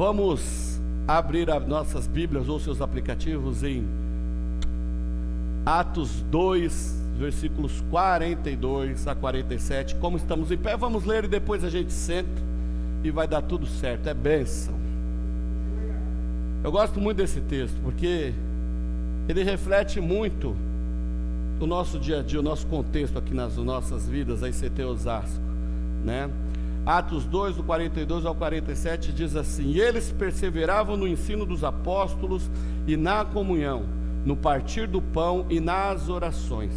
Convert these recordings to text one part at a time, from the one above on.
Vamos abrir as nossas Bíblias ou seus aplicativos em Atos 2, versículos 42 a 47. Como estamos em pé, vamos ler e depois a gente senta e vai dar tudo certo. É bênção. Eu gosto muito desse texto porque ele reflete muito o nosso dia a dia, o nosso contexto aqui nas nossas vidas, a ICT Osasco, né? Atos 2, do 42 ao 47 diz assim: e eles perseveravam no ensino dos apóstolos e na comunhão, no partir do pão e nas orações.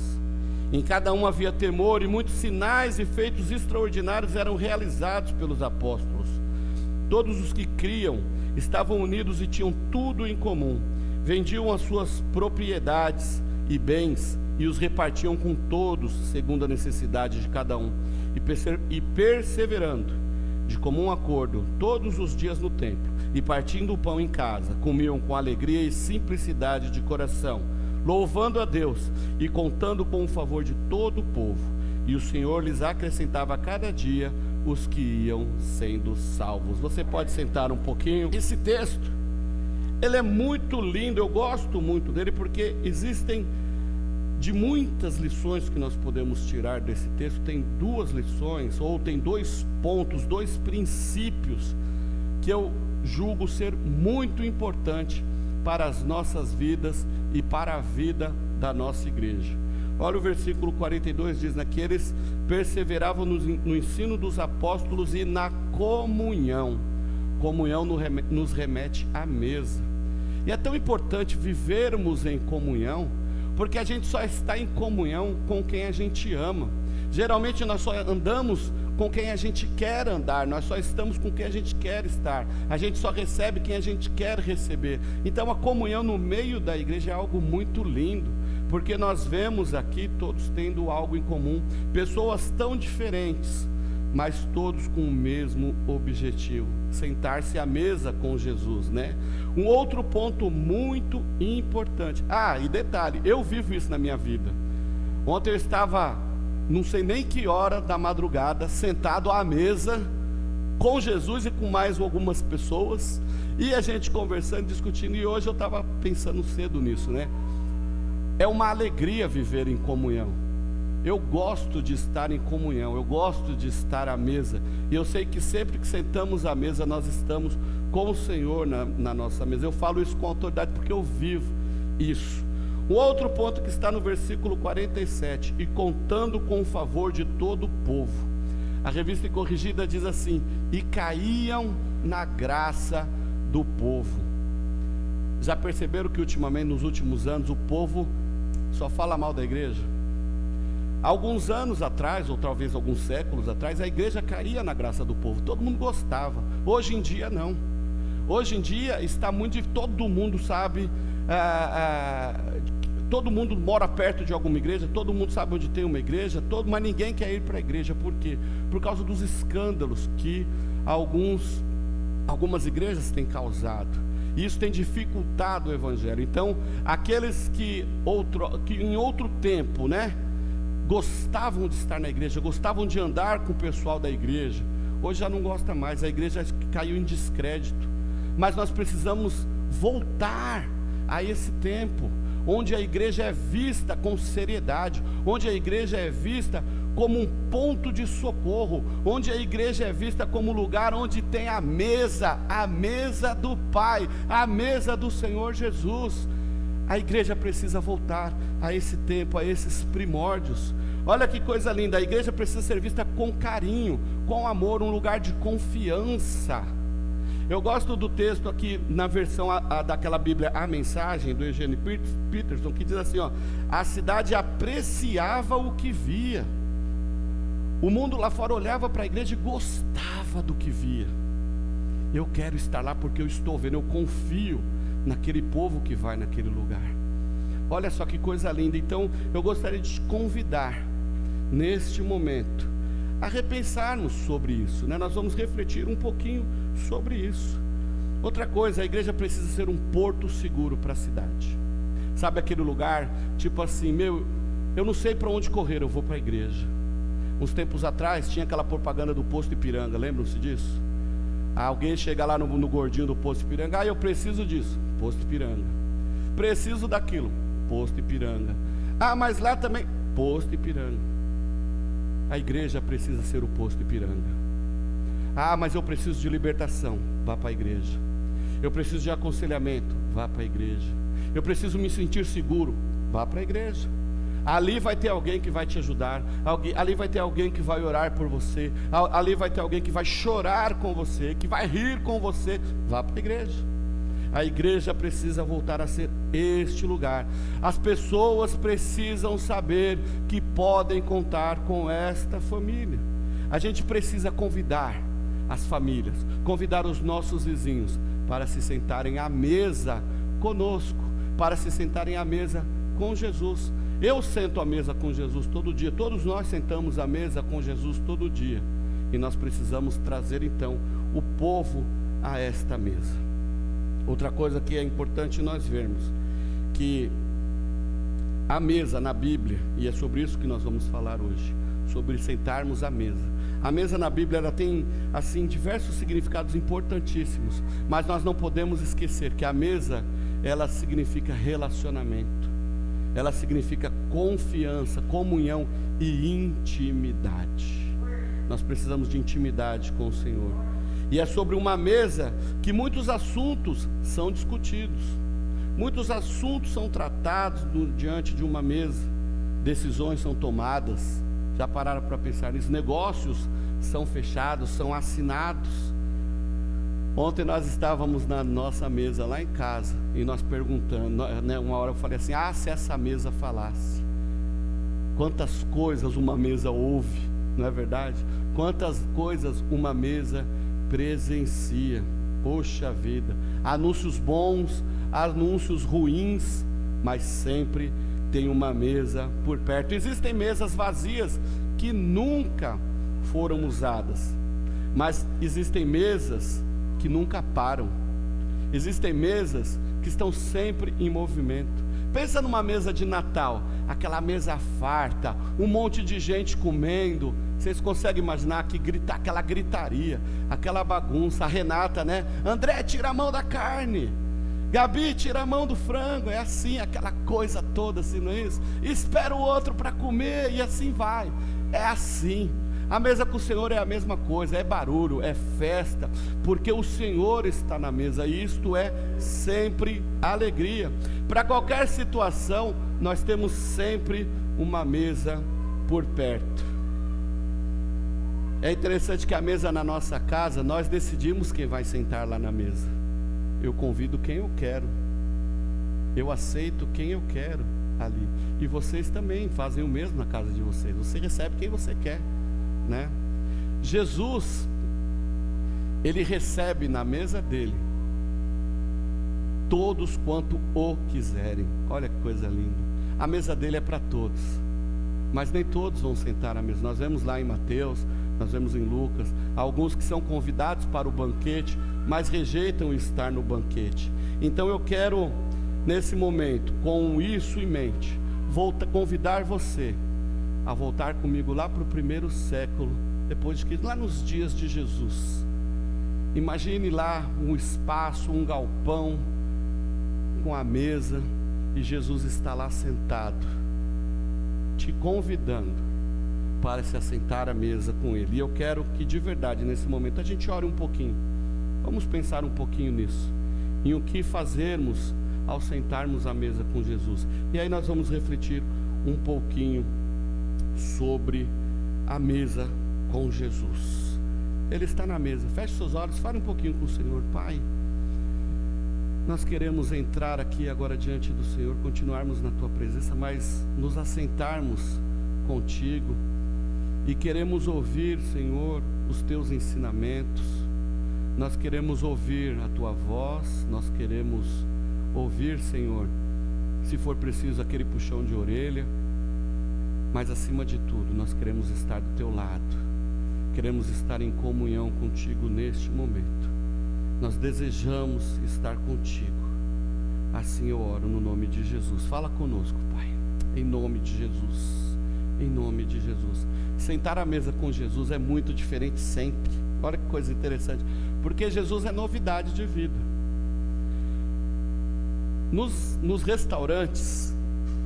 Em cada um havia temor, e muitos sinais e feitos extraordinários eram realizados pelos apóstolos. Todos os que criam estavam unidos e tinham tudo em comum. Vendiam as suas propriedades e bens e os repartiam com todos, segundo a necessidade de cada um. E perseverando de comum acordo todos os dias no templo, e partindo o pão em casa, comiam com alegria e simplicidade de coração, louvando a Deus e contando com o favor de todo o povo. E o Senhor lhes acrescentava a cada dia os que iam sendo salvos. Você pode sentar um pouquinho. Esse texto, ele é muito lindo, eu gosto muito dele, porque existem de muitas lições que nós podemos tirar desse texto. Tem duas lições, ou tem dois pontos, dois princípios que eu julgo ser muito importante para as nossas vidas e para a vida da nossa igreja. Olha o versículo 42, diz, né, que eles perseveravam no ensino dos apóstolos e na comunhão. Comunhão nos remete à mesa. E é tão importante vivermos em comunhão, porque a gente só está em comunhão com quem a gente ama. Geralmente nós só andamos com quem a gente quer andar, nós só estamos com quem a gente quer estar, a gente só recebe quem a gente quer receber. Então a comunhão no meio da igreja é algo muito lindo, porque nós vemos aqui todos tendo algo em comum, pessoas tão diferentes, mas todos com o mesmo objetivo: sentar-se à mesa com Jesus, né? Um outro ponto muito importante. E detalhe, eu vivo isso na minha vida. Ontem eu estava, não sei nem que hora da madrugada, sentado à mesa com Jesus e com mais algumas pessoas, e a gente conversando, discutindo, e hoje eu estava pensando cedo nisso, né? É uma alegria viver em comunhão. Eu gosto de estar em comunhão, eu gosto de estar à mesa, e eu sei que sempre que sentamos à mesa, nós estamos com o Senhor na nossa mesa. Eu falo isso com autoridade porque eu vivo isso. Um outro ponto que está no versículo 47: e contando com o favor de todo o povo. A Revista Corrigida diz assim: e caíam na graça do povo. Já perceberam que ultimamente, nos últimos anos, o povo só fala mal da igreja? Alguns anos atrás, ou talvez alguns séculos atrás, a igreja caía na graça do povo, todo mundo gostava. Hoje em dia não. Hoje em dia está muito, todo mundo sabe, todo mundo mora perto de alguma igreja, todo mundo sabe onde tem uma igreja, mas ninguém quer ir para a igreja. Por quê? Por causa dos escândalos que algumas igrejas têm causado. Isso tem dificultado o evangelho. Então, aqueles que em outro tempo, né, gostavam de estar na igreja, gostavam de andar com o pessoal da igreja, hoje já não gosta mais, a igreja caiu em descrédito. Mas nós precisamos voltar a esse tempo, onde a igreja é vista com seriedade, onde a igreja é vista como um ponto de socorro, onde a igreja é vista como um lugar onde tem a mesa do Pai, a mesa do Senhor Jesus. A igreja precisa voltar a esse tempo, a esses primórdios. Olha que coisa linda, a igreja precisa ser vista com carinho, com amor, um lugar de confiança. Eu gosto do texto aqui na versão daquela Bíblia, a Mensagem, do Eugene Peterson, que diz assim, ó: a cidade apreciava o que via. O mundo lá fora olhava para a igreja e gostava do que via. Eu quero estar lá porque eu estou vendo, eu confio naquele povo que vai naquele lugar. Olha só que coisa linda. Então eu gostaria de te convidar neste momento a repensarmos sobre isso, né? Nós vamos refletir um pouquinho sobre isso. Outra coisa, a igreja precisa ser um porto seguro para a cidade. Sabe aquele lugar, tipo assim, eu não sei para onde correr, eu vou para a igreja. Uns tempos atrás tinha aquela propaganda do posto Ipiranga, lembram-se disso? Alguém chega lá no gordinho do Posto Ipiranga: ah, eu preciso disso, Posto Ipiranga. Preciso daquilo, Posto Ipiranga. Ah, mas lá também, Posto Ipiranga. A igreja precisa ser o Posto Ipiranga. Ah, mas eu preciso de libertação, vá para a igreja. Eu preciso de aconselhamento, vá para a igreja. Eu preciso me sentir seguro, vá para a igreja. Ali vai ter alguém que vai te ajudar, ali vai ter alguém que vai orar por você, ali vai ter alguém que vai chorar com você, que vai rir com você. Vá para a igreja. A igreja precisa voltar a ser este lugar. As pessoas precisam saber que podem contar com esta família. A gente precisa convidar as famílias, convidar os nossos vizinhos para se sentarem à mesa conosco, para se sentarem à mesa com Jesus. Eu sento à mesa com Jesus todo dia, todos nós sentamos à mesa com Jesus todo dia, e nós precisamos trazer então o povo a esta mesa. Outra coisa que é importante nós vermos, que a mesa na Bíblia, e é sobre isso que nós vamos falar hoje, sobre sentarmos à mesa. A mesa na Bíblia, ela tem assim diversos significados importantíssimos, mas nós não podemos esquecer que a mesa, ela significa relacionamento. Ela significa confiança, comunhão e intimidade. Nós precisamos de intimidade com o Senhor. E é sobre uma mesa que muitos assuntos são discutidos, muitos assuntos são tratados diante de uma mesa. Decisões são tomadas. Já pararam para pensar nisso? Negócios são fechados, são assinados. Ontem nós estávamos na nossa mesa lá em casa, e nós perguntando, né, uma hora eu falei assim: ah, se essa mesa falasse. Quantas coisas uma mesa ouve, não é verdade? Quantas coisas uma mesa presencia. Poxa vida, anúncios bons, anúncios ruins, mas sempre tem uma mesa por perto. Existem mesas vazias que nunca foram usadas, mas existem mesas que nunca param. Existem mesas que estão sempre em movimento. Pensa numa mesa de Natal, aquela mesa farta, um monte de gente comendo. Vocês conseguem imaginar que aquela gritaria, aquela bagunça? A Renata, né? André, tira a mão da carne. Gabi, tira a mão do frango. É assim, aquela coisa toda, assim, não é isso? Espera o outro para comer, e assim vai. É assim. A mesa com o Senhor é a mesma coisa, é barulho, é festa, porque o Senhor está na mesa, e isto é sempre alegria. Para qualquer situação, nós temos sempre uma mesa por perto. É interessante que a mesa na nossa casa, nós decidimos quem vai sentar lá na mesa. Eu convido quem eu quero, eu aceito quem eu quero ali, e vocês também fazem o mesmo na casa de vocês. Você recebe quem você quer, né? Jesus, ele recebe na mesa dele todos quanto o quiserem. Olha que coisa linda. A mesa dele é para todos, mas nem todos vão sentar à mesa. Nós vemos lá em Mateus, nós vemos em Lucas, alguns que são convidados para o banquete, mas rejeitam estar no banquete. Então eu quero, nesse momento, com isso em mente, convidar você a voltar comigo lá para o primeiro século, depois de Cristo, lá nos dias de Jesus. Imagine lá um espaço, um galpão, com a mesa, e Jesus está lá sentado, te convidando para se assentar à mesa com Ele. E eu quero que de verdade, nesse momento, a gente ore um pouquinho. Vamos pensar um pouquinho nisso, em o que fazermos ao sentarmos à mesa com Jesus. E aí nós vamos refletir um pouquinho sobre a mesa com Jesus. Ele está na mesa. Feche seus olhos, fale um pouquinho com o Senhor. Pai, nós queremos entrar aqui agora diante do Senhor, continuarmos na Tua presença, mas nos assentarmos contigo, e queremos ouvir, Senhor, os Teus ensinamentos. Nós queremos ouvir a Tua voz, nós queremos ouvir, Senhor, se for preciso, aquele puxão de orelha, mas acima de tudo, nós queremos estar do Teu lado, queremos estar em comunhão contigo neste momento. Nós desejamos estar contigo. Assim eu oro no nome de Jesus. Fala conosco, Pai, em nome de Jesus, em nome de Jesus. Sentar à mesa com Jesus é muito diferente sempre. Olha que coisa interessante, Porque Jesus é novidade de vida. Nos restaurantes,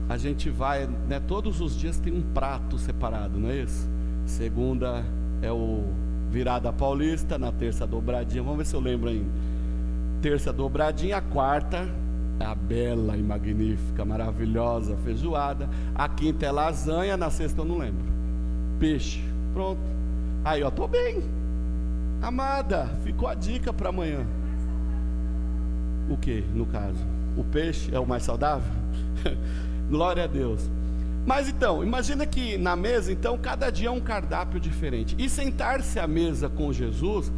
a gente vai, né, todos os dias tem um prato separado, não é isso? Segunda é o virada paulista, na terça dobradinha, vamos ver se eu lembro ainda. Terça dobradinha, a quarta é a bela e magnífica, maravilhosa feijoada. A quinta é lasanha, na sexta eu não lembro. Peixe, pronto. Aí ó, tô bem. Amada, ficou a dica para amanhã. O que, no caso? O peixe é o mais saudável? Glória a Deus. Mas então, imagina que na mesa, então, cada dia é um cardápio diferente. E sentar-se à mesa com Jesus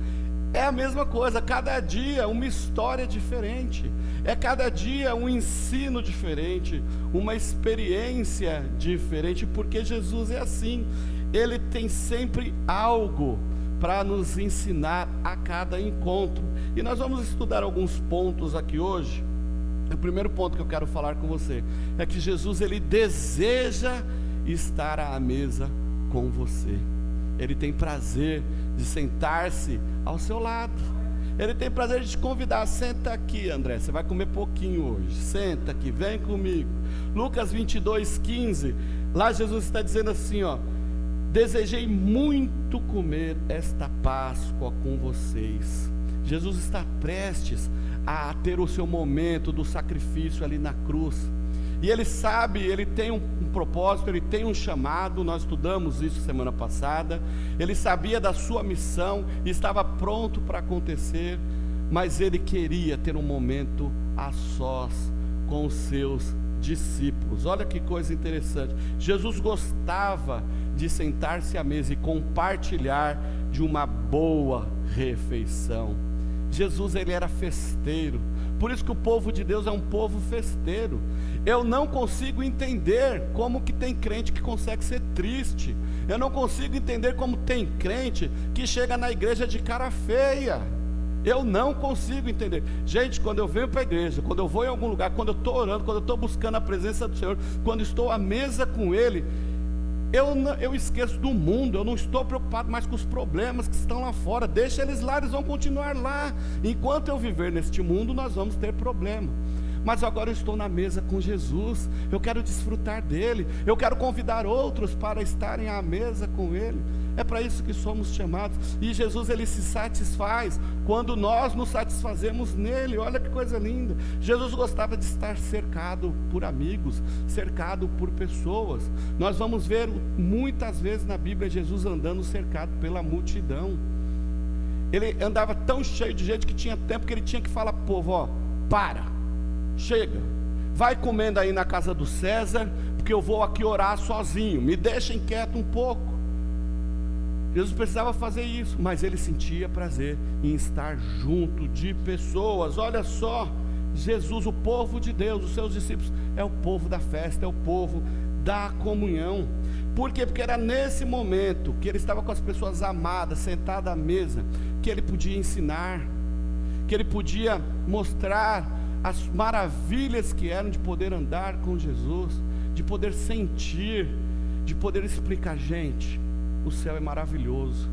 é a mesma coisa, cada dia uma história diferente, é cada dia um ensino diferente, uma experiência diferente, porque Jesus é assim, Ele tem sempre algo para nos ensinar a cada encontro. E nós vamos estudar alguns pontos aqui hoje. O primeiro ponto que eu quero falar com você é que Jesus, Ele deseja estar à mesa com você. Ele tem prazer de sentar-se ao seu lado. Ele tem prazer de te convidar. Senta aqui, André, você vai comer pouquinho hoje. Senta aqui, vem comigo. Lucas 22:15, lá Jesus está dizendo assim, ó: desejei muito comer esta Páscoa com vocês. Jesus está prestes a ter o seu momento do sacrifício ali na cruz. E Ele sabe, Ele tem um propósito, Ele tem um chamado. Nós estudamos isso semana passada. Ele sabia da sua missão e estava pronto para acontecer, mas Ele queria ter um momento a sós com os seus discípulos. Olha que coisa interessante. Jesus gostava de sentar-se à mesa e compartilhar de uma boa refeição. Jesus, Ele era festeiro. Por isso que o povo de Deus é um povo festeiro. Eu não consigo entender como que tem crente que consegue ser triste. Eu não consigo entender como tem crente que chega na igreja de cara feia. Eu não consigo entender. Gente, quando eu venho para a igreja, quando eu vou em algum lugar, quando eu estou orando, quando eu estou buscando a presença do Senhor, quando estou à mesa com Ele, eu esqueço do mundo. Eu não estou preocupado mais com os problemas que estão lá fora. Deixa eles lá, eles vão continuar lá. Enquanto eu viver neste mundo, nós vamos ter problema. Mas agora eu estou na mesa com Jesus, eu quero desfrutar dele, eu quero convidar outros para estarem à mesa com ele. É para isso que somos chamados. E Jesus, Ele se satisfaz quando nós nos satisfazemos nele. Olha que coisa linda. Jesus gostava de estar cercado por amigos, cercado por pessoas. Nós vamos ver muitas vezes na Bíblia Jesus andando cercado pela multidão. Ele andava tão cheio de gente que tinha tempo que ele tinha que falar: povo, ó, para, chega, vai comendo aí na casa do César, porque eu vou aqui orar sozinho, me deixem quieto um pouco. Jesus precisava fazer isso, mas ele sentia prazer em estar junto de pessoas. Olha só, Jesus, o povo de Deus, os seus discípulos, é o povo da festa, é o povo da comunhão. Por quê? Porque era nesse momento que ele estava com as pessoas amadas, sentado à mesa, que ele podia ensinar, que ele podia mostrar as maravilhas que eram de poder andar com Jesus, de poder sentir, de poder explicar: gente, o céu é maravilhoso.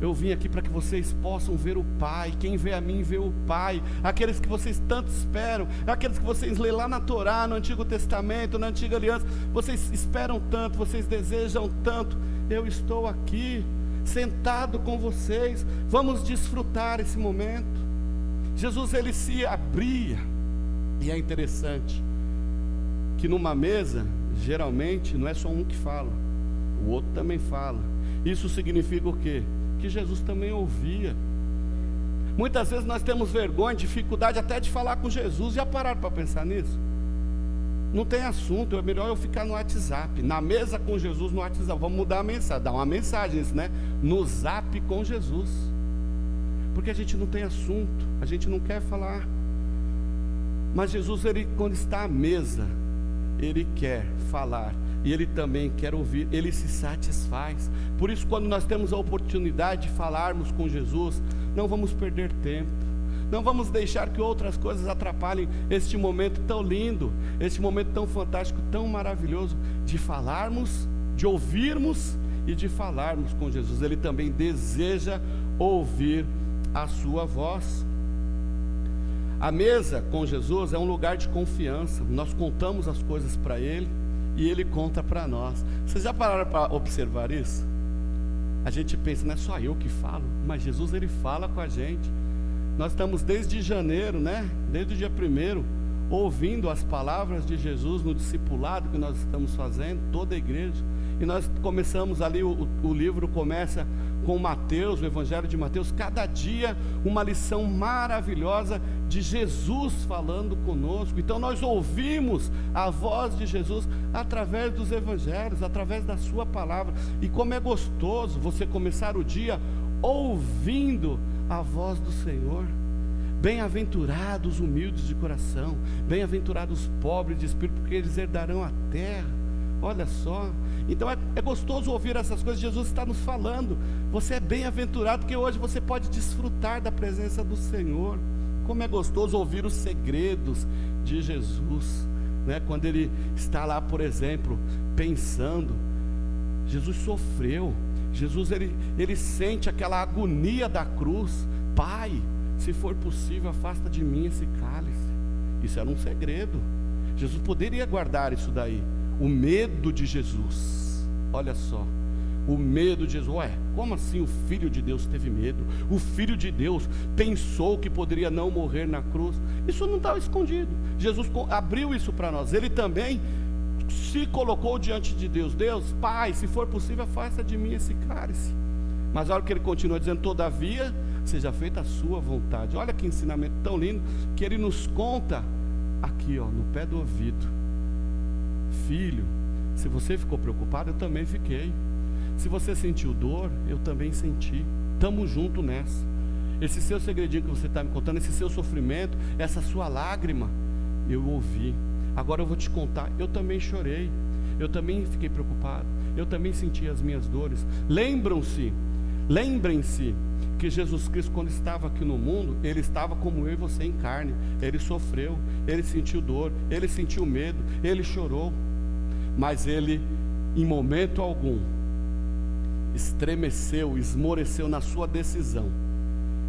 Eu vim aqui para que vocês possam ver o Pai. Quem vê a mim vê o Pai. Aqueles que vocês tanto esperam, aqueles que vocês lêem lá na Torá, no Antigo Testamento, na Antiga Aliança, vocês esperam tanto, vocês desejam tanto. Eu estou aqui, sentado com vocês. Vamos desfrutar esse momento. Jesus, ele se abria. E é interessante que numa mesa, geralmente, não é só um que fala, o outro também fala. Isso significa o quê? Que Jesus também ouvia. Muitas vezes nós temos vergonha, dificuldade até de falar com Jesus. Já pararam para pensar nisso? Não tem assunto, é melhor eu ficar no WhatsApp, na mesa com Jesus no WhatsApp. Vamos mudar a mensagem, dar uma mensagem, isso, né? No Zap com Jesus. Porque a gente não tem assunto, a gente não quer falar. Mas Jesus, ele, quando está à mesa, ele quer falar. E ele também quer ouvir, ele se satisfaz. Por isso, quando nós temos a oportunidade de falarmos com Jesus, não vamos perder tempo. Não vamos deixar que outras coisas atrapalhem este momento tão lindo, este momento tão fantástico, tão maravilhoso, de falarmos, de ouvirmos e de falarmos com Jesus. Ele também deseja ouvir a sua voz. A mesa com Jesus é um lugar de confiança. Nós contamos as coisas para Ele e Ele conta para nós. Vocês já pararam para observar isso? A gente pensa, não é só eu que falo, mas Jesus, Ele fala com a gente. Nós estamos desde janeiro, né? Desde o dia 1º, ouvindo as palavras de Jesus no discipulado que nós estamos fazendo, toda a igreja. E nós começamos ali, o livro começa com Mateus, o Evangelho de Mateus, cada dia uma lição maravilhosa de Jesus falando conosco. Então nós ouvimos a voz de Jesus através dos Evangelhos, através da sua palavra. E como é gostoso você começar o dia ouvindo a voz do Senhor. Bem-aventurados os humildes de coração, bem-aventurados os pobres de espírito, porque eles herdarão a terra. Olha só, então é gostoso ouvir essas coisas. Jesus está nos falando, você é bem-aventurado, porque hoje você pode desfrutar da presença do Senhor. Como é gostoso ouvir os segredos de Jesus, né? Quando Ele está lá, por exemplo, pensando, Jesus sofreu, Jesus ele sente aquela agonia da cruz. Pai, se for possível, afasta de mim esse cálice. Isso era um segredo. Jesus poderia guardar isso daí. O medo de Jesus, olha só, o medo de Jesus. Ué, como assim o Filho de Deus teve medo? O Filho de Deus pensou que poderia não morrer na cruz. Isso não estava escondido. Jesus abriu isso para nós. Ele também se colocou diante de Deus. Deus, Pai, se for possível, afasta de mim esse cálice. Mas olha o que ele continua dizendo: todavia, seja feita a sua vontade. Olha que ensinamento tão lindo que ele nos conta aqui, ó, no pé do ouvido. Filho, se você ficou preocupado, eu também fiquei. Se você sentiu dor, eu também senti. Estamos juntos nessa. Esse seu segredinho que você está me contando, esse seu sofrimento, essa sua lágrima, eu ouvi. Agora eu vou te contar, eu também chorei, eu também fiquei preocupado, eu também senti as minhas dores. Lembrem-se que Jesus Cristo, quando estava aqui no mundo, Ele estava como eu e você em carne. Ele sofreu, Ele sentiu dor, Ele sentiu medo, Ele chorou. Mas Ele, em momento algum, estremeceu, esmoreceu na sua decisão.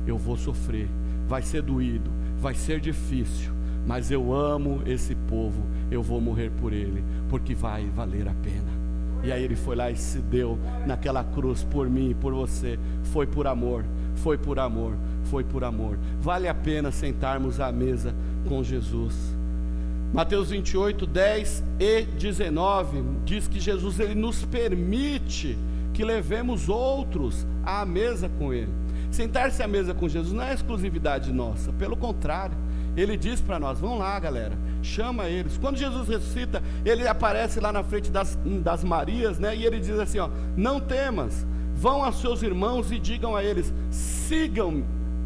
Eu vou sofrer, vai ser doído, vai ser difícil, mas eu amo esse povo, eu vou morrer por ele, porque vai valer a pena. E aí Ele foi lá e se deu naquela cruz por mim e por você. Foi por amor, foi por amor, foi por amor. Vale a pena sentarmos à mesa com Jesus. Mateus 28, 10 e 19 diz que Jesus, Ele nos permite que levemos outros à mesa com Ele. Sentar-se à mesa com Jesus não é exclusividade nossa, pelo contrário, Ele diz para nós: vão lá, galera, chama eles. Quando Jesus ressuscita, Ele aparece lá na frente das Marias, né? E Ele diz assim, ó: não temas, vão aos seus irmãos e digam a eles: sigam-me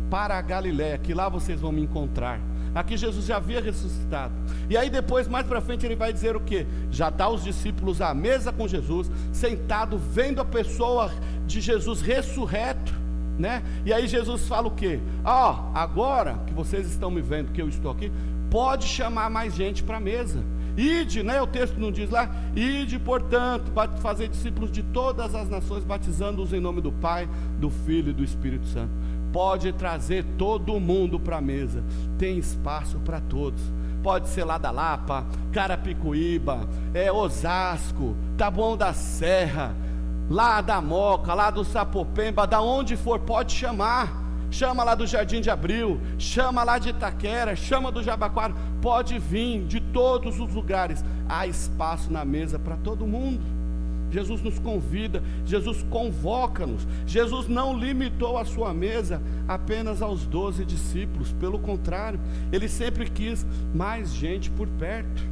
para a Galiléia, que lá vocês vão me encontrar. Aqui Jesus já havia ressuscitado. E aí depois, mais para frente, Ele vai dizer o quê? Já está os discípulos à mesa com Jesus, sentado, vendo a pessoa de Jesus ressurreto, né? E aí Jesus fala o quê? Agora que vocês estão me vendo, que eu estou aqui, pode chamar mais gente para a mesa. Ide, né? O texto não diz lá: ide, portanto, fazer discípulos de todas as nações, batizando-os em nome do Pai, do Filho e do Espírito Santo. Pode trazer todo mundo para a mesa, tem espaço para todos. Pode ser lá da Lapa, Carapicuíba, Osasco, Taboão da Serra, lá da Moca, lá do Sapopemba, da onde for, pode chamar. Chama lá do Jardim de Abril, chama lá de Itaquera, chama do Jabaquara, pode vir de todos os lugares. Há espaço na mesa para todo mundo. Jesus nos convida, Jesus convoca-nos. Jesus não limitou a sua mesa apenas aos 12 discípulos, pelo contrário, Ele sempre quis mais gente por perto.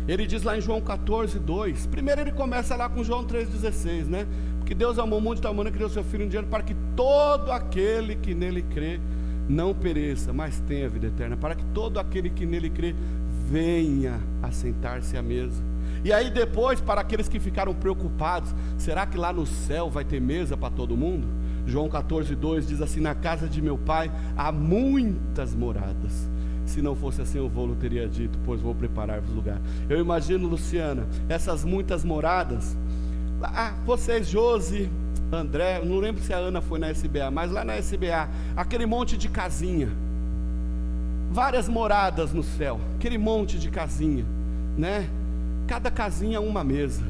Ele diz lá em João 14, 2, primeiro Ele começa lá com João 3,16, né? Porque Deus amou o mundo de tal maneira que deu seu Filho unigênito, para que todo aquele que nele crê não pereça, mas tenha vida eterna. Para que todo aquele que nele crê venha a sentar-se à mesa. E aí depois, para aqueles que ficaram preocupados, será que lá no céu vai ter mesa para todo mundo? João 14, 2 diz assim: na casa de meu Pai há muitas moradas. Se não fosse assim, eu vou teria dito, pois vou preparar-vos lugar. Eu imagino, Luciana, essas muitas moradas. Vocês, Josi, André, não lembro se a Ana foi na SBA, mas lá na SBA, aquele monte de casinha, várias moradas no céu, aquele monte de casinha, né? Cada casinha uma mesa,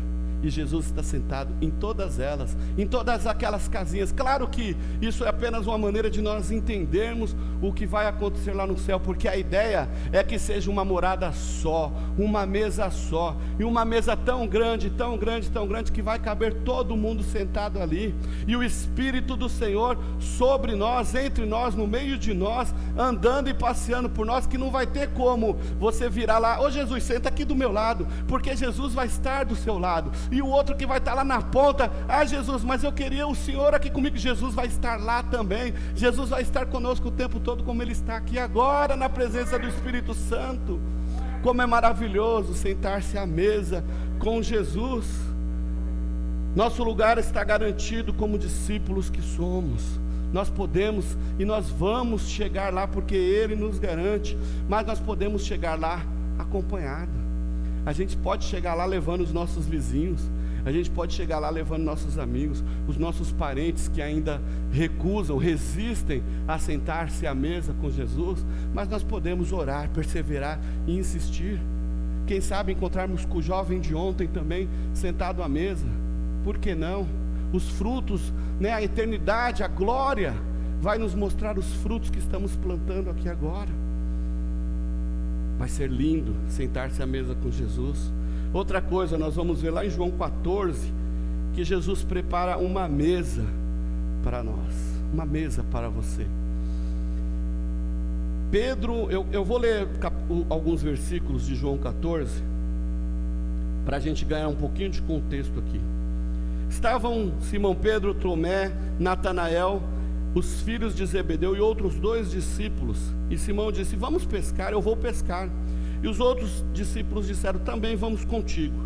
e Jesus está sentado em todas elas, em todas aquelas casinhas. Claro que isso é apenas uma maneira de nós entendermos o que vai acontecer lá no céu, porque a ideia é que seja uma morada só, uma mesa só, e uma mesa tão grande, tão grande, tão grande, que vai caber todo mundo sentado ali, e o Espírito do Senhor sobre nós, entre nós, no meio de nós, andando e passeando por nós, que não vai ter como você virar lá, ô Jesus, senta aqui do meu lado, porque Jesus vai estar do seu lado, e o outro que vai estar lá na ponta, ah Jesus, mas eu queria o Senhor aqui comigo. Jesus vai estar lá também, Jesus vai estar conosco o tempo todo, como Ele está aqui agora, na presença do Espírito Santo. Como é maravilhoso sentar-se à mesa com Jesus. Nosso lugar está garantido como discípulos que somos. Nós podemos e nós vamos chegar lá, porque Ele nos garante, mas nós podemos chegar lá acompanhado. A gente pode chegar lá levando os nossos vizinhos, a gente pode chegar lá levando nossos amigos, os nossos parentes que ainda recusam, resistem a sentar-se à mesa com Jesus, mas nós podemos orar, perseverar e insistir. Quem sabe encontrarmos com o jovem de ontem também sentado à mesa, por que não? Os frutos, né, a eternidade, a glória vai nos mostrar os frutos que estamos plantando aqui agora. Vai ser lindo sentar-se à mesa com Jesus. Outra coisa, nós vamos ver lá em João 14, que Jesus prepara uma mesa para nós, uma mesa para você. Pedro, eu vou ler alguns versículos de João 14, para a gente ganhar um pouquinho de contexto aqui. Estavam Simão Pedro, Tomé, Natanael, os filhos de Zebedeu e outros 2 discípulos. E Simão disse: vamos pescar, eu vou pescar. E os outros discípulos disseram: também vamos contigo.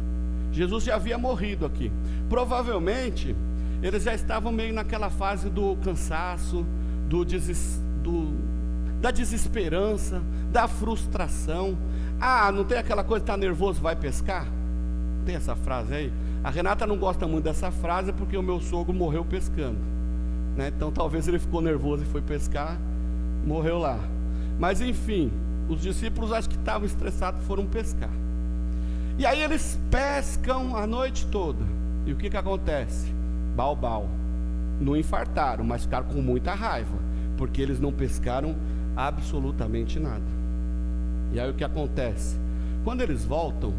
Jesus já havia morrido aqui. Provavelmente eles já estavam meio naquela fase do cansaço, da desesperança, da frustração. Ah, não tem aquela coisa, está nervoso, vai pescar? Tem essa frase aí? A Renata não gosta muito dessa frase, porque o meu sogro morreu pescando, né? Então talvez ele ficou nervoso e foi pescar, morreu lá. Mas enfim, os discípulos acho que estavam estressados, foram pescar. E aí eles pescam a noite toda. E o que acontece? Bau. Não infartaram, mas ficaram com muita raiva, porque eles não pescaram absolutamente nada. E aí o que acontece? Quando eles voltam,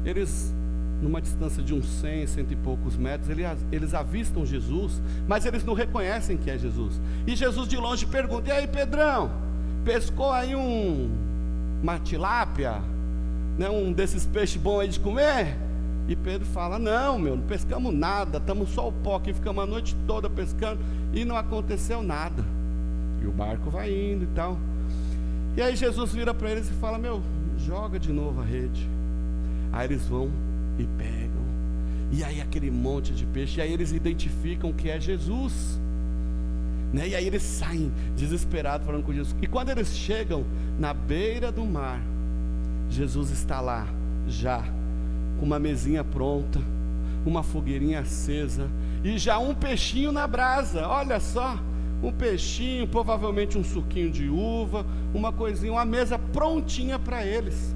eles, numa distância de uns 100 e poucos metros, eles avistam Jesus, mas eles não reconhecem que é Jesus. E Jesus de longe pergunta: e aí, Pedrão, pescou aí uma tilápia, né, um desses peixes bons aí de comer? E Pedro fala: não pescamos nada, estamos só o pó aqui, ficamos a noite toda pescando e não aconteceu nada. E o barco vai indo e tal. E aí Jesus vira para eles e fala: joga de novo a rede. Aí eles vão e pegam, e aí aquele monte de peixe, e aí eles identificam que é Jesus, né? E aí eles saem desesperados falando com Jesus. E quando eles chegam na beira do mar, Jesus está lá já com uma mesinha pronta, uma fogueirinha acesa, e já um peixinho na brasa. Olha só, um peixinho, provavelmente um suquinho de uva, uma coisinha, uma mesa prontinha para eles.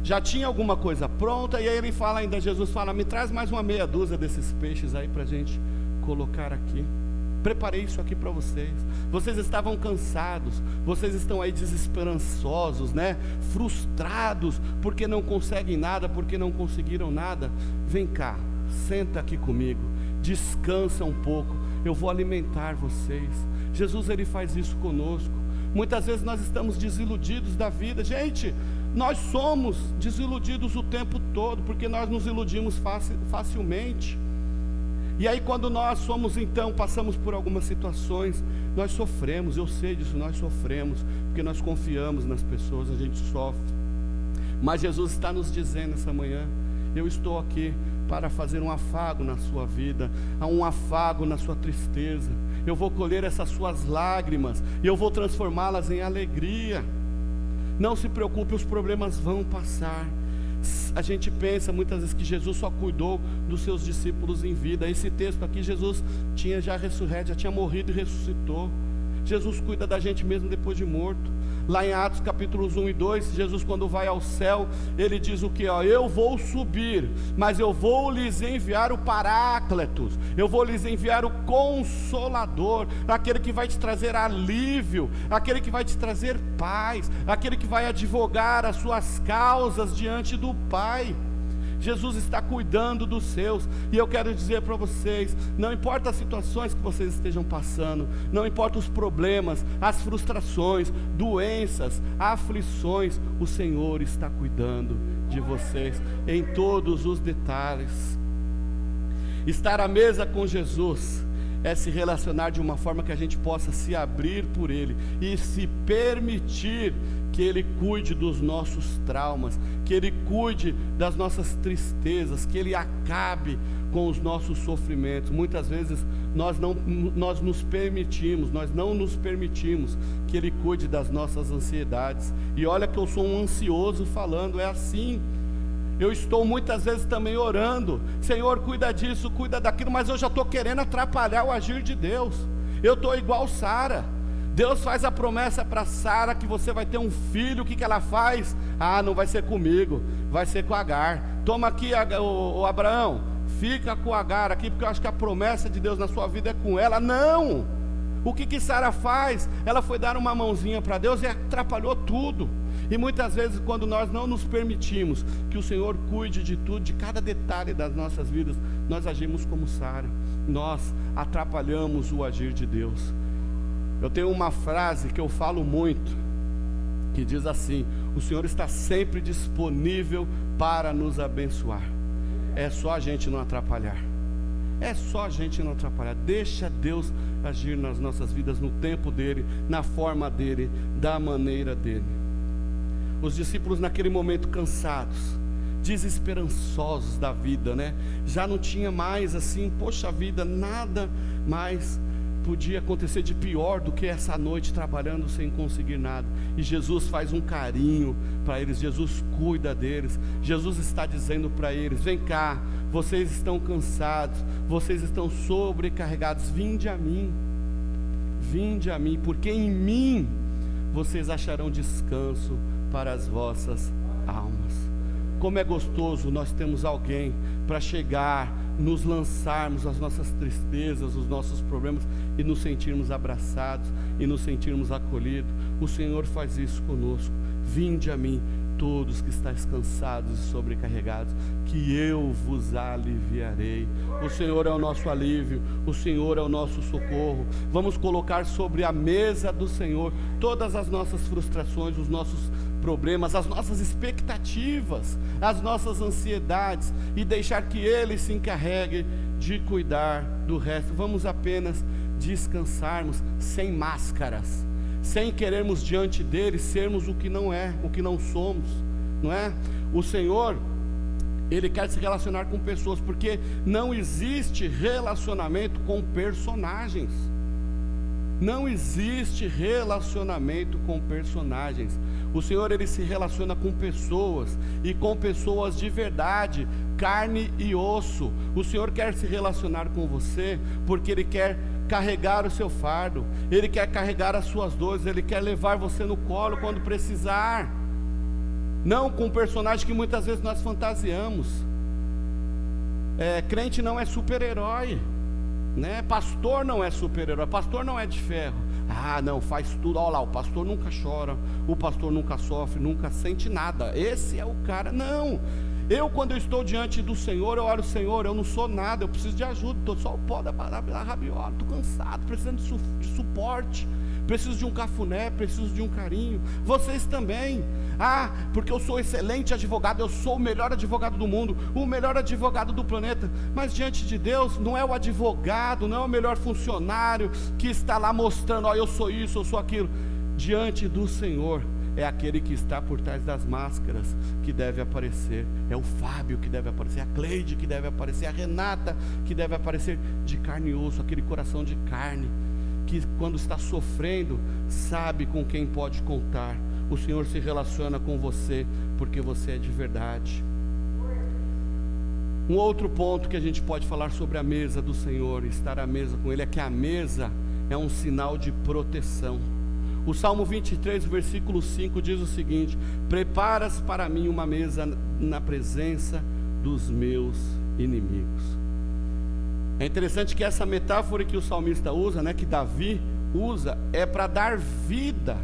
Já tinha alguma coisa pronta. E aí ele fala ainda, Jesus fala: me traz mais uma meia dúzia desses peixes aí para a gente colocar aqui. Preparei isso aqui para vocês. Vocês estavam cansados, vocês estão aí desesperançosos, né? Frustrados, porque não conseguem nada, porque não conseguiram nada. Vem cá, senta aqui comigo, descansa um pouco, eu vou alimentar vocês. Jesus, Ele faz isso conosco. Muitas vezes nós estamos desiludidos da vida. Gente, nós somos desiludidos o tempo todo, porque nós nos iludimos facilmente. E aí quando nós passamos por algumas situações, nós sofremos, eu sei disso, nós sofremos, porque nós confiamos nas pessoas, a gente sofre. Mas Jesus está nos dizendo essa manhã: eu estou aqui para fazer um afago na sua vida, um afago na sua tristeza. Eu vou colher essas suas lágrimas e eu vou transformá-las em alegria. Não se preocupe, os problemas vão passar. a gente pensa muitas vezes que Jesus só cuidou dos seus discípulos em vida. Esse texto aqui, Jesus tinha já ressurreto, já tinha morrido e ressuscitou. Jesus cuida da gente mesmo depois de morto. Lá em Atos capítulos 1 e 2, Jesus quando vai ao céu, ele diz o que? Eu vou subir, mas eu vou lhes enviar o Paráclitos, eu vou lhes enviar o Consolador, aquele que vai te trazer alívio, aquele que vai te trazer paz, aquele que vai advogar as suas causas diante do Pai. Jesus está cuidando dos seus, e eu quero dizer para vocês, não importa as situações que vocês estejam passando, não importa os problemas, as frustrações, doenças, aflições, o Senhor está cuidando de vocês em todos os detalhes. Estar à mesa com Jesus é se relacionar de uma forma que a gente possa se abrir por Ele e se permitir que Ele cuide dos nossos traumas, que Ele cuide das nossas tristezas, que Ele acabe com os nossos sofrimentos. Muitas vezes nós não nos permitimos que Ele cuide das nossas ansiedades. E olha que eu sou um ansioso falando, é assim. Eu estou muitas vezes também orando, Senhor, cuida disso, cuida daquilo, mas eu já estou querendo atrapalhar o agir de Deus. Eu estou igual Sara. Deus faz a promessa para Sara que você vai ter um filho. O que ela faz? Não vai ser comigo, vai ser com Agar. Toma aqui, o Abraão, fica com Agar aqui, porque eu acho que a promessa de Deus na sua vida é com ela. Não! O que Sara faz? Ela foi dar uma mãozinha para Deus e atrapalhou tudo. E muitas vezes, quando nós não nos permitimos que o Senhor cuide de tudo, de cada detalhe das nossas vidas, nós agimos como Sara, nós atrapalhamos o agir de Deus. Eu tenho uma frase que eu falo muito, que diz assim: o Senhor está sempre disponível para nos abençoar, é só a gente não atrapalhar. É só a gente não atrapalhar. Deixa Deus agir nas nossas vidas, no tempo dele, na forma dele, da maneira dele. Os discípulos naquele momento cansados, desesperançosos da vida, né? Já não tinha mais assim, poxa vida, nada mais podia acontecer de pior do que essa noite trabalhando sem conseguir nada. E Jesus faz um carinho para eles, Jesus cuida deles. Jesus está dizendo para eles: vem cá, vocês estão cansados, vocês estão sobrecarregados, vinde a mim, porque em mim vocês acharão descanso para as vossas almas. Como é gostoso nós temos alguém para chegar, nos lançarmos as nossas tristezas, os nossos problemas, e nos sentirmos abraçados, e nos sentirmos acolhidos. O Senhor faz isso conosco. Vinde a mim, todos que estáis cansados e sobrecarregados, que eu vos aliviarei. O Senhor é o nosso alívio, o Senhor é o nosso socorro. Vamos colocar sobre a mesa do Senhor todas as nossas frustrações, os nossos problemas, as nossas expectativas, as nossas ansiedades, e deixar que Ele se encarregue de cuidar do resto. Vamos apenas descansarmos sem máscaras, sem querermos diante dele sermos o que não é, o que não somos, não é? O Senhor, Ele quer se relacionar com pessoas, porque não existe relacionamento com personagens. Não existe relacionamento com personagens. O Senhor, Ele se relaciona com pessoas, e com pessoas de verdade, carne e osso. O Senhor quer se relacionar com você, porque Ele quer carregar o seu fardo, Ele quer carregar as suas dores, Ele quer levar você no colo quando precisar. Não com um personagem que muitas vezes nós fantasiamos. Crente não é super-herói, né? Pastor não é super-herói, pastor não é de ferro. Não, faz tudo, olha lá, o pastor nunca chora, o pastor nunca sofre, nunca sente nada. Esse é o cara. Não, quando eu estou diante do Senhor, eu olho: Senhor, eu não sou nada, eu preciso de ajuda, estou só o pó da rabiola, estou cansado, precisando de suporte, preciso de um cafuné, preciso de um carinho. Vocês também. Porque eu sou excelente advogado, eu sou o melhor advogado do mundo, o melhor advogado do planeta. Mas diante de Deus, não é o advogado, não é o melhor funcionário que está lá mostrando: eu sou isso, eu sou aquilo. Diante do Senhor, é aquele que está por trás das máscaras que deve aparecer. É o Fábio que deve aparecer, a Cleide que deve aparecer, a Renata que deve aparecer, de carne e osso, aquele coração de carne, que quando está sofrendo, sabe com quem pode contar. O Senhor se relaciona com você, porque você é de verdade. Um outro ponto que a gente pode falar sobre a mesa do Senhor, estar à mesa com Ele, é que a mesa é um sinal de proteção. O Salmo 23, versículo 5 diz o seguinte: preparas para mim uma mesa na presença dos meus inimigos. É interessante que essa metáfora que o salmista usa, que Davi usa, é para dar vida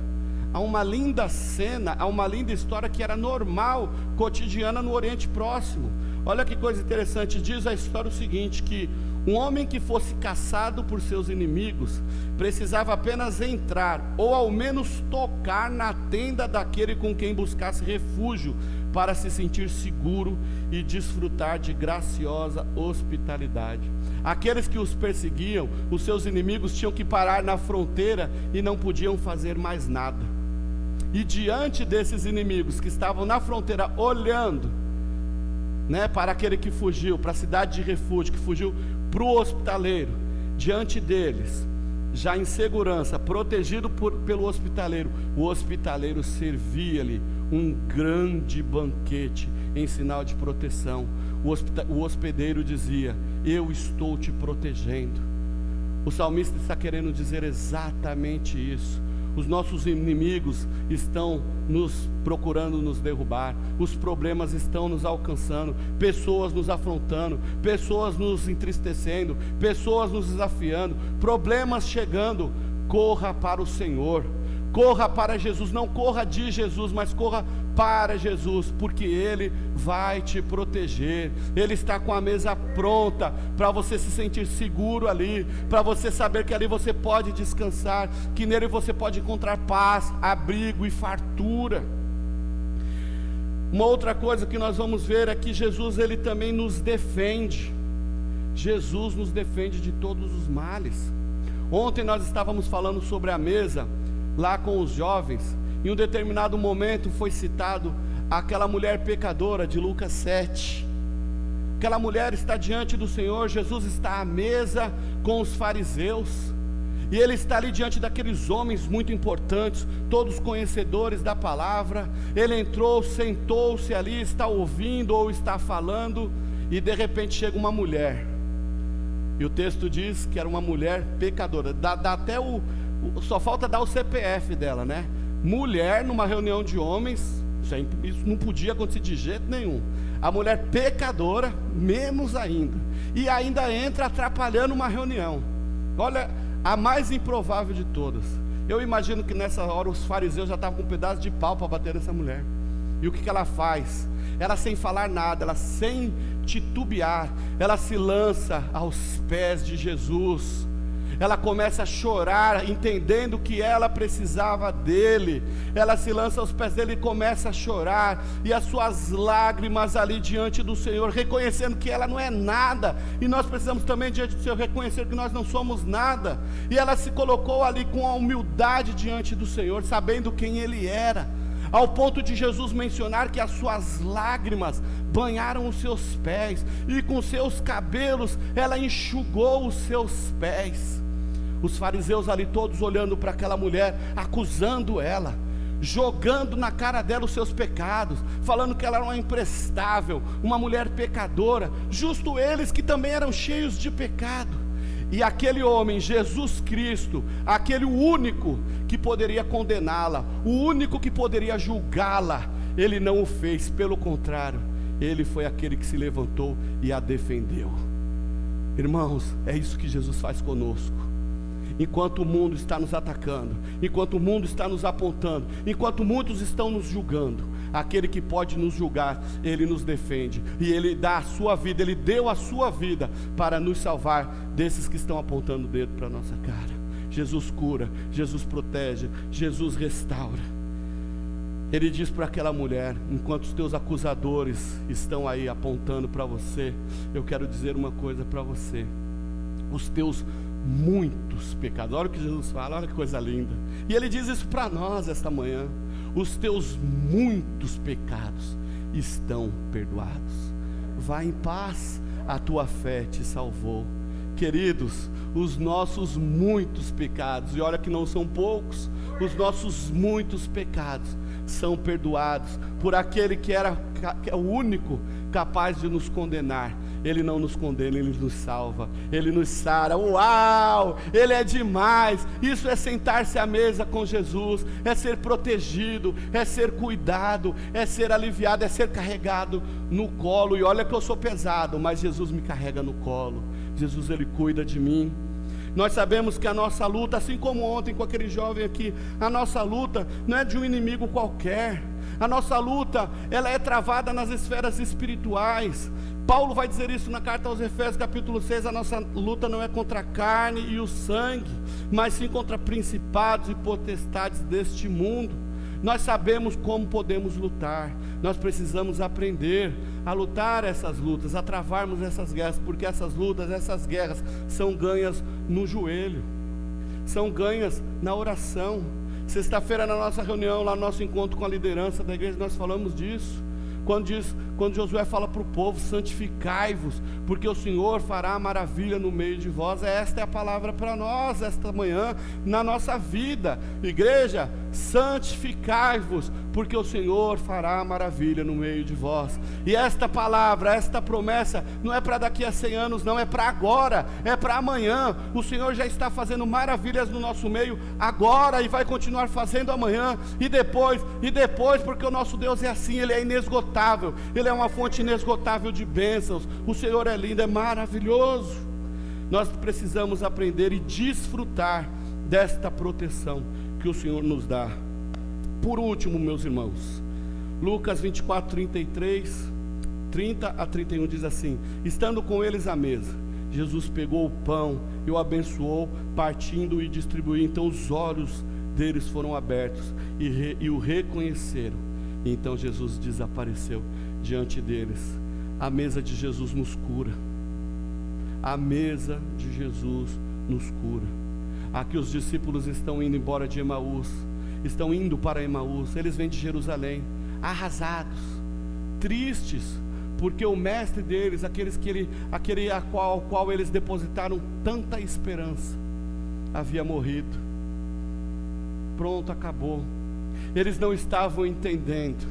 a uma linda cena, a uma linda história que era normal, cotidiana no Oriente Próximo. Olha que coisa interessante, diz a história o seguinte, que um homem que fosse caçado por seus inimigos precisava apenas entrar, ou ao menos tocar na tenda daquele com quem buscasse refúgio, para se sentir seguro e desfrutar de graciosa hospitalidade. Aqueles que os perseguiam, os seus inimigos, tinham que parar na fronteira e não podiam fazer mais nada. E diante desses inimigos que estavam na fronteira olhando, para aquele que fugiu, para a cidade de refúgio, que fugiu para o hospitaleiro, diante deles, já em segurança, protegido pelo hospitaleiro, o hospitaleiro servia-lhe um grande banquete em sinal de proteção. O hospedeiro dizia: eu estou te protegendo. O salmista está querendo dizer exatamente isso. Os nossos inimigos estão nos procurando nos derrubar, os problemas estão nos alcançando, pessoas nos afrontando, pessoas nos entristecendo, pessoas nos desafiando, problemas chegando. Corra para o Senhor, corra para Jesus, não corra de Jesus, mas corra para Jesus, porque Ele vai te proteger. Ele está com a mesa pronta para você se sentir seguro ali, para você saber que ali você pode descansar, que nele você pode encontrar paz, abrigo e fartura. Uma outra coisa que nós vamos ver é que Jesus, Ele também nos defende. Jesus nos defende de todos os males. Ontem nós estávamos falando sobre a mesa lá com os jovens. Em um determinado momento foi citado aquela mulher pecadora de Lucas 7. Aquela mulher está diante do Senhor, Jesus está à mesa com os fariseus, e Ele está ali diante daqueles homens muito importantes, todos conhecedores da palavra. Ele entrou, sentou-se ali, está ouvindo ou está falando, e de repente chega uma mulher, e o texto diz que era uma mulher pecadora. Dá até só falta dar o CPF dela, Mulher numa reunião de homens, isso não podia acontecer de jeito nenhum. A mulher pecadora, menos ainda, e ainda entra atrapalhando uma reunião. Olha, a mais improvável de todas. Eu imagino que nessa hora os fariseus já estavam com um pedaço de pau para bater nessa mulher. E o que ela faz? Ela, sem falar nada, ela sem titubear, ela se lança aos pés de Jesus. Ela começa a chorar, entendendo que ela precisava dele. Ela se lança aos pés dele e começa a chorar, e as suas lágrimas ali diante do Senhor, reconhecendo que ela não é nada, e nós precisamos também diante do Senhor reconhecer que nós não somos nada. E ela se colocou ali com a humildade diante do Senhor, sabendo quem Ele era, ao ponto de Jesus mencionar que as suas lágrimas banharam os seus pés, e com seus cabelos ela enxugou os seus pés. Os fariseus ali todos olhando para aquela mulher, acusando ela, jogando na cara dela os seus pecados, falando que ela era uma imprestável, uma mulher pecadora, justo eles que também eram cheios de pecado. E aquele homem, Jesus Cristo, aquele único que poderia condená-la, o único que poderia julgá-la, ele não o fez, pelo contrário, ele foi aquele que se levantou e a defendeu. Irmãos, é isso que Jesus faz conosco. Enquanto o mundo está nos atacando, enquanto o mundo está nos apontando, enquanto muitos estão nos julgando, aquele que pode nos julgar, Ele nos defende, e Ele dá a sua vida, Ele deu a sua vida para nos salvar desses que estão apontando o dedo para a nossa cara. Jesus cura, Jesus protege, Jesus restaura. Ele diz para aquela mulher: enquanto os teus acusadores estão aí apontando para você, eu quero dizer uma coisa para você: os teus muitos pecados. Olha o que Jesus fala, olha que coisa linda. E Ele diz isso para nós esta manhã: os teus muitos pecados estão perdoados. Vá em paz, a tua fé te salvou. Queridos, os nossos muitos pecados, e olha que não são poucos, os nossos muitos pecados são perdoados por aquele que é o único capaz de nos condenar. Ele não nos condena, Ele nos salva, Ele nos sara. Uau, Ele é demais. Isso é sentar-se à mesa com Jesus, é ser protegido, é ser cuidado, é ser aliviado, é ser carregado no colo. E olha que eu sou pesado, mas Jesus me carrega no colo. Jesus, Ele cuida de mim. Nós sabemos que a nossa luta, assim como ontem com aquele jovem aqui, a nossa luta não é de um inimigo qualquer. A nossa luta, ela é travada nas esferas espirituais. Paulo vai dizer isso na carta aos Efésios, capítulo 6, a nossa luta não é contra a carne e o sangue, mas sim contra principados e potestades deste mundo. Nós sabemos como podemos lutar, nós precisamos aprender a lutar essas lutas, a travarmos essas guerras, porque essas lutas, essas guerras são ganhas no joelho, são ganhas na oração. Sexta-feira na nossa reunião, lá no nosso encontro com a liderança da igreja, nós falamos disso. Quando Josué fala para o povo, santificai-vos, porque o Senhor fará maravilha no meio de vós. Esta é a palavra para nós, esta manhã, na nossa vida. Igreja, santificai-vos, porque o Senhor fará maravilha no meio de vós. E esta palavra, esta promessa, não é para daqui a 100 anos, não, é para agora, é para amanhã. O Senhor já está fazendo maravilhas no nosso meio agora, e vai continuar fazendo amanhã, e depois, porque o nosso Deus é assim, Ele é inesgotável, Ele é uma fonte inesgotável de bênçãos. O Senhor é lindo, é maravilhoso. Nós precisamos aprender e desfrutar desta proteção que o Senhor nos dá. Por último, meus irmãos, Lucas 24, 30 a 31 diz assim: estando com eles à mesa, Jesus pegou o pão e o abençoou, partindo e distribuiu. Então os olhos deles foram abertos e o reconheceram. E então Jesus desapareceu diante deles. A mesa de Jesus nos cura. A mesa de Jesus nos cura. Aqui os discípulos estão indo embora de Emaús, estão indo para Emaús. Eles vêm de Jerusalém, arrasados, tristes, porque o mestre deles, aquele ao qual eles depositaram tanta esperança, havia morrido. Pronto, acabou. Eles não estavam entendendo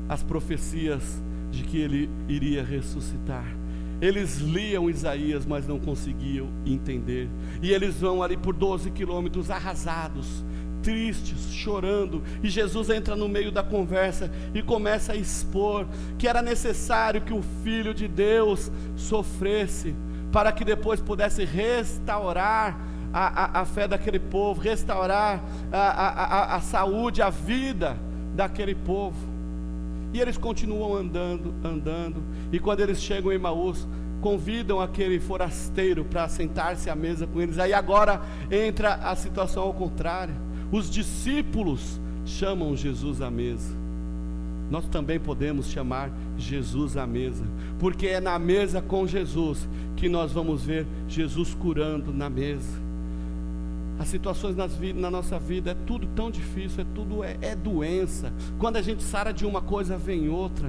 as profecias de que ele iria ressuscitar. Eles liam Isaías, mas não conseguiam entender. E eles vão ali por 12 quilômetros arrasados, tristes, chorando. E Jesus entra no meio da conversa e começa a expor que era necessário que o Filho de Deus sofresse, para que depois pudesse restaurar a fé daquele povo, restaurar a saúde, a vida daquele povo. E eles continuam andando, e quando eles chegam em Emaús, convidam aquele forasteiro para sentar-se à mesa com eles. Aí agora entra a situação ao contrário. Os discípulos chamam Jesus à mesa. Nós também podemos chamar Jesus à mesa, porque é na mesa com Jesus que nós vamos ver Jesus curando na mesa. As situações na nossa vida é tudo tão difícil, é doença. Quando a gente sara de uma coisa, vem outra.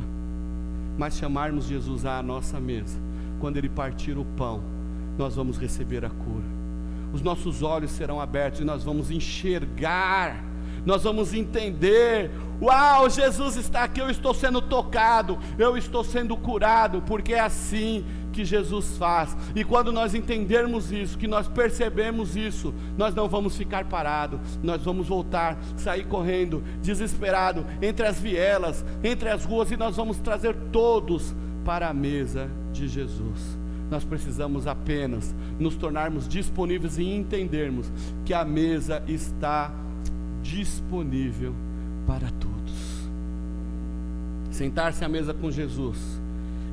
Mas chamarmos Jesus à nossa mesa, quando Ele partir o pão, nós vamos receber a cura. Os nossos olhos serão abertos e nós vamos enxergar, nós vamos entender: uau, Jesus está aqui, eu estou sendo tocado, eu estou sendo curado, porque é assim que Jesus faz. E quando nós entendermos isso, que nós percebemos isso, nós não vamos ficar parados, nós vamos voltar, sair correndo, desesperado, entre as vielas, entre as ruas, e nós vamos trazer todos para a mesa de Jesus. Nós precisamos apenas nos tornarmos disponíveis e entendermos que a mesa está disponível para todos. Sentar-se à mesa com Jesus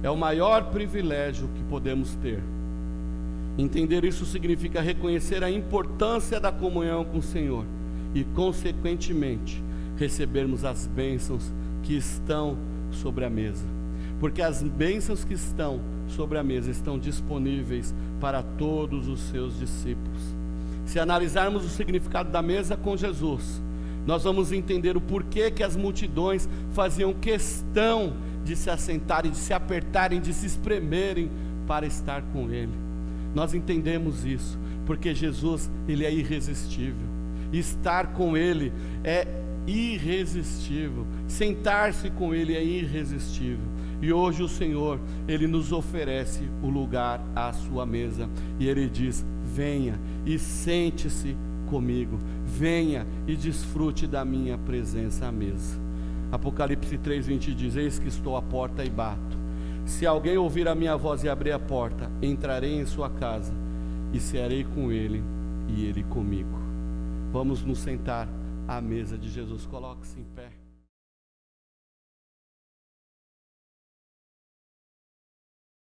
é o maior privilégio que podemos ter. Entender isso significa reconhecer a importância da comunhão com o Senhor e, consequentemente, recebermos as bênçãos que estão sobre a mesa, porque as bênçãos que estão sobre a mesa estão disponíveis para todos os seus discípulos. Se analisarmos o significado da mesa com Jesus, nós vamos entender o porquê que as multidões faziam questão de se assentarem, de se apertarem, de se espremerem para estar com Ele. Nós entendemos isso, porque Jesus, Ele é irresistível. Estar com Ele é irresistível. Sentar-se com Ele é irresistível. E hoje o Senhor, Ele nos oferece o lugar à sua mesa. E Ele diz: venha e sente-se comigo. Venha e desfrute da minha presença à mesa. Apocalipse 3:20 diz: eis que estou à porta e bato. Se alguém ouvir a minha voz e abrir a porta, entrarei em sua casa e cearei com ele e ele comigo. Vamos nos sentar à mesa de Jesus. Coloque-se em pé.